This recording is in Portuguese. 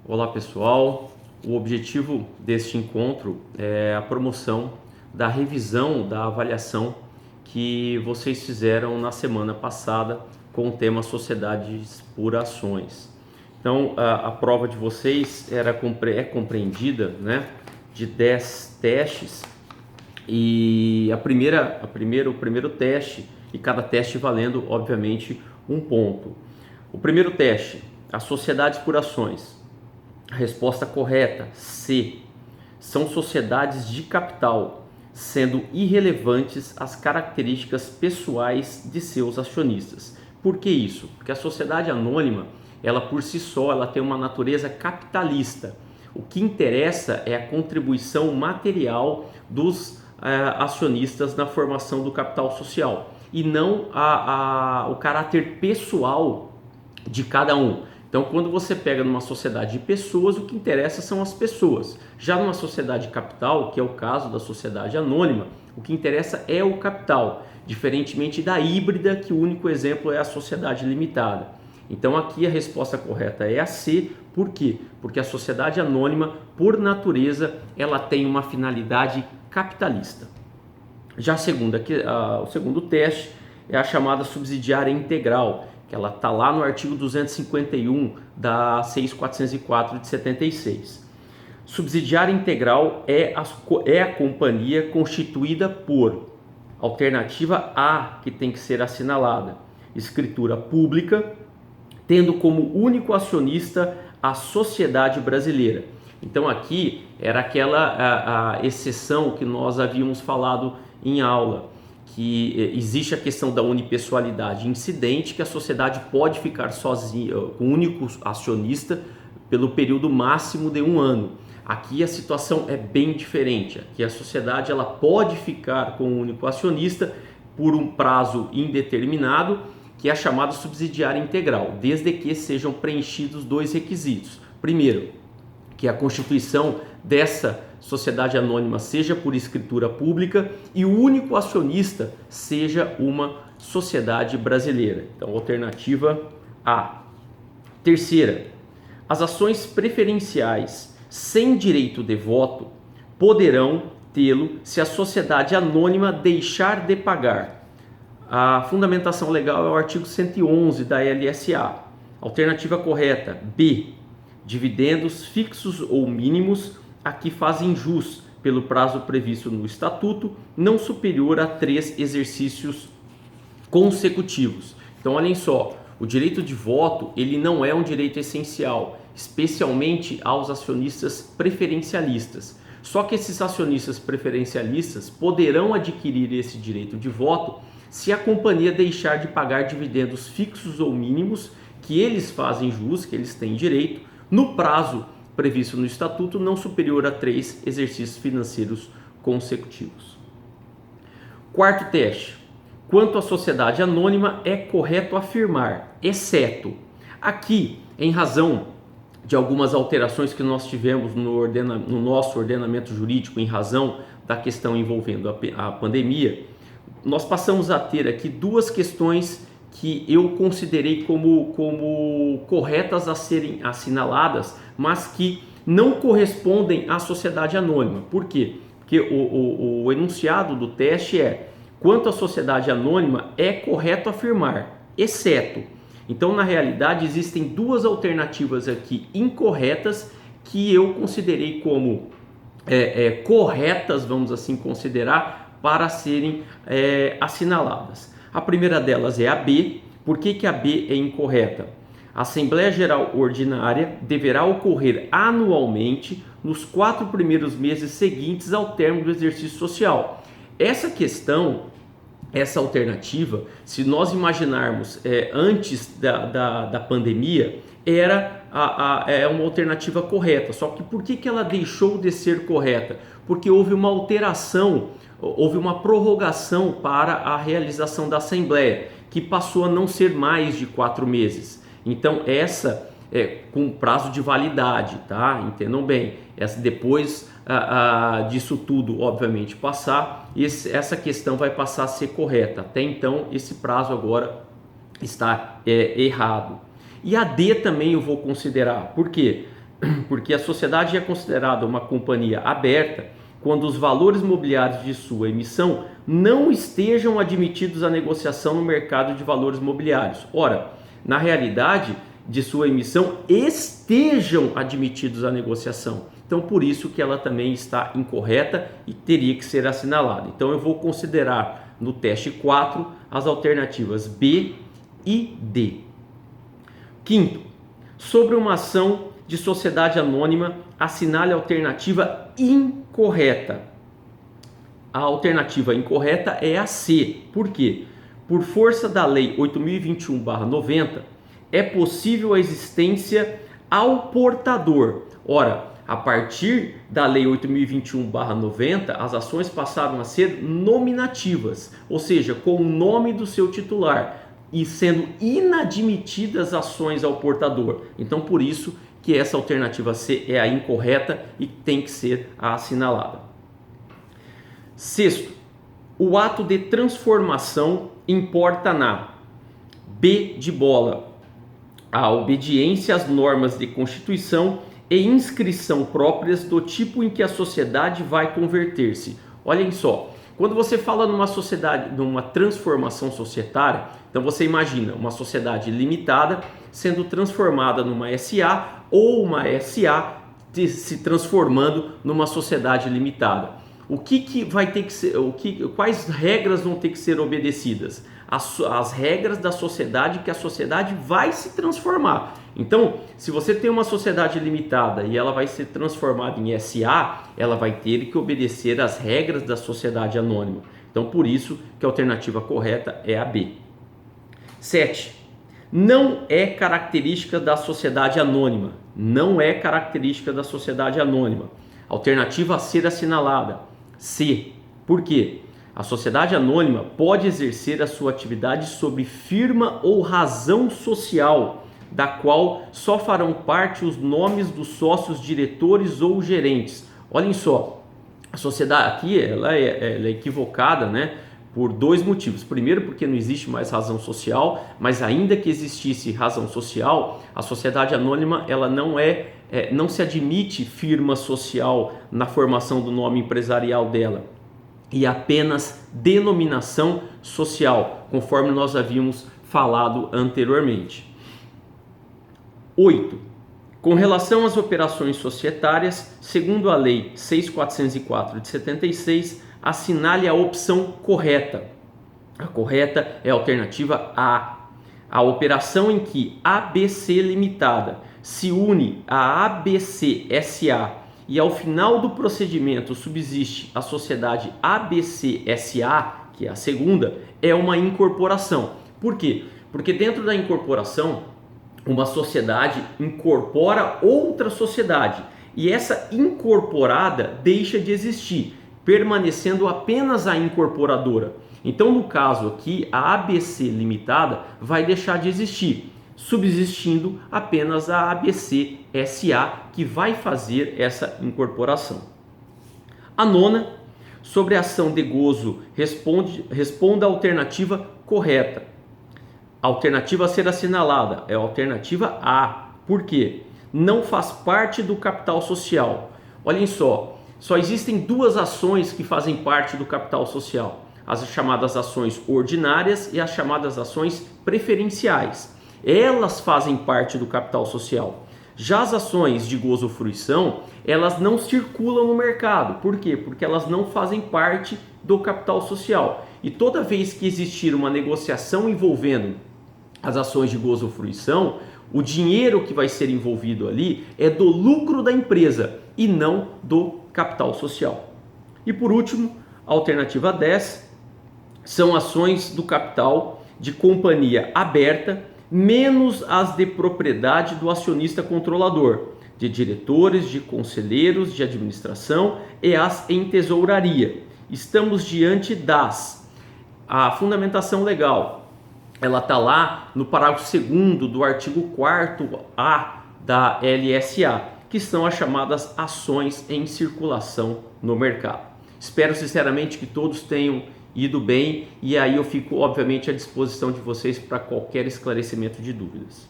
Olá pessoal, o objetivo deste encontro é a promoção da revisão da avaliação que vocês fizeram na semana passada com o tema Sociedades por Ações. Então a prova de vocês é compreendida, né, de 10 testes e o primeiro teste, e cada teste valendo obviamente um ponto. O primeiro teste, as sociedades por ações. A resposta correta, C. São sociedades de capital, sendo irrelevantes as características pessoais de seus acionistas. Por que isso? Porque a sociedade anônima, ela por si só, ela tem uma natureza capitalista. O que interessa é a contribuição material dos acionistas na formação do capital social e não o caráter pessoal de cada um. Então, quando você pega numa sociedade de pessoas, o que interessa são as pessoas. Já numa sociedade de capital, que é o caso da sociedade anônima, o que interessa é o capital, diferentemente da híbrida, que o único exemplo é a sociedade limitada. Então, aqui a resposta correta é a C. Por quê? Porque a sociedade anônima, por natureza, ela tem uma finalidade capitalista. Já o segundo teste é a chamada subsidiária integral, que ela está lá no artigo 251 da 6.404 de 76. Subsidiária integral é a companhia constituída por alternativa A, que tem que ser assinalada, escritura pública, tendo como único acionista a sociedade brasileira. Então aqui era aquela a exceção que nós havíamos falado em aula, que existe a questão da unipessoalidade incidente, que a sociedade pode ficar sozinha, com um único acionista, pelo período máximo de 1 ano. Aqui a situação é bem diferente. Aqui a sociedade ela pode ficar com um único acionista por um prazo indeterminado, que é a chamada subsidiária integral, desde que sejam preenchidos 2 requisitos. Primeiro, que a constituição dessa sociedade anônima seja por escritura pública e o único acionista seja uma sociedade brasileira. Então, alternativa A. Terceira, as ações preferenciais sem direito de voto poderão tê-lo se a sociedade anônima deixar de pagar. A fundamentação legal é o artigo 111 da LSA. Alternativa correta, B. Dividendos fixos ou mínimos a que fazem jus pelo prazo previsto no Estatuto, não superior a 3 exercícios consecutivos. Então, olhem só, o direito de voto ele não é um direito essencial, especialmente aos acionistas preferencialistas. Só que esses acionistas preferencialistas poderão adquirir esse direito de voto se a companhia deixar de pagar dividendos fixos ou mínimos que eles fazem jus, que eles têm direito, no prazo previsto no Estatuto, não superior a 3 exercícios financeiros consecutivos. Quarto teste. Quanto à sociedade anônima, é correto afirmar, exceto. Aqui, em razão de algumas alterações que nós tivemos no nosso ordenamento jurídico, em razão da questão envolvendo a pandemia, nós passamos a ter aqui 2 questões que eu considerei como corretas a serem assinaladas, mas que não correspondem à sociedade anônima. Por quê? Porque o enunciado do teste é: quanto à sociedade anônima, é correto afirmar, exceto. Então, na realidade, existem 2 alternativas aqui incorretas que eu considerei como corretas, vamos assim considerar, para serem assinaladas. A primeira delas é a B. Por que a B é incorreta? A Assembleia Geral Ordinária deverá ocorrer anualmente nos 4 primeiros meses seguintes ao término do exercício social. Essa questão, essa alternativa, se nós imaginarmos antes da pandemia, é uma alternativa correta. Só que por que ela deixou de ser correta? Porque houve uma alteração, houve uma prorrogação para a realização da Assembleia, que passou a não ser mais de 4 meses. Então essa é com prazo de validade, tá? Entendam bem. Depois disso tudo, obviamente, passar, essa questão vai passar a ser correta. Até então, esse prazo agora está errado. E a D também eu vou considerar. Por quê? porque a sociedade é considerada uma companhia aberta quando os valores mobiliários de sua emissão não estejam admitidos à negociação no mercado de valores mobiliários. Ora, na realidade de sua emissão estejam admitidos à negociação. Então, por isso que ela também está incorreta e teria que ser assinalada. Então, eu vou considerar no teste 4 as alternativas B e D. Quinto, sobre uma ação de sociedade anônima, assinale a alternativa incorreta. A alternativa incorreta é a C. Por quê? Por força da Lei 8.021/90, é possível a existência ao portador. Ora, a partir da Lei 8.021/90, as ações passaram a ser nominativas, ou seja, com o nome do seu titular, e sendo inadmitidas ações ao portador. Então, por isso que essa alternativa C é a incorreta e tem que ser a assinalada. Sexto, o ato de transformação importa na B de bola, a obediência às normas de constituição e inscrição próprias do tipo em que a sociedade vai converter-se. Olhem só, quando você fala numa sociedade, numa transformação societária, então você imagina uma sociedade limitada sendo transformada numa SA ou uma SA se transformando numa sociedade limitada. O que vai ter que ser, quais regras vão ter que ser obedecidas? As regras da sociedade, que a sociedade vai se transformar. Então, se você tem uma sociedade limitada e ela vai ser transformada em SA, ela vai ter que obedecer às regras da sociedade anônima. Então, por isso que a alternativa correta é a B. 7. Não é característica da sociedade anônima. Não é característica da sociedade anônima. Alternativa a ser assinalada. C. Por quê? A sociedade anônima pode exercer a sua atividade sob firma ou razão social, da qual só farão parte os nomes dos sócios diretores ou gerentes. Olhem só, a sociedade aqui ela é equivocada, né? Por dois motivos. Primeiro, porque não existe mais razão social, mas ainda que existisse razão social, a sociedade anônima ela não se admite firma social na formação do nome empresarial dela, e apenas denominação social, conforme nós havíamos falado anteriormente. 8. Com relação às operações societárias, segundo a Lei 6.404 de 76, assinale a opção correta. A correta é a alternativa A. A operação em que ABC Limitada se une a ABC SA e ao final do procedimento subsiste a sociedade ABC SA, que é a segunda, é uma incorporação. Por quê? Porque dentro da incorporação, uma sociedade incorpora outra sociedade e essa incorporada deixa de existir, permanecendo apenas a incorporadora. Então, no caso aqui, a ABC Limitada vai deixar de existir, subsistindo apenas a ABC SA, que vai fazer essa incorporação. A nona, sobre a ação de gozo, responda a alternativa correta. A alternativa a ser assinalada é a alternativa A. Por quê? Não faz parte do capital social. Olhem só existem duas ações que fazem parte do capital social. As chamadas ações ordinárias e as chamadas ações preferenciais. Elas fazem parte do capital social. Já as ações de gozo ou fruição, elas não circulam no mercado. Por quê? Porque elas não fazem parte do capital social. E toda vez que existir uma negociação envolvendo as ações de gozo ou fruição, o dinheiro que vai ser envolvido ali é do lucro da empresa e não do capital social. E por último, a alternativa 10 são ações do capital de companhia aberta, menos as de propriedade do acionista controlador, de diretores, de conselheiros de administração e as em tesouraria. Estamos diante a fundamentação legal. Ela está lá no parágrafo 2º do artigo 4º-A da LSA, que são as chamadas ações em circulação no mercado. Espero sinceramente que todos tenham ido bem e aí eu fico obviamente à disposição de vocês para qualquer esclarecimento de dúvidas.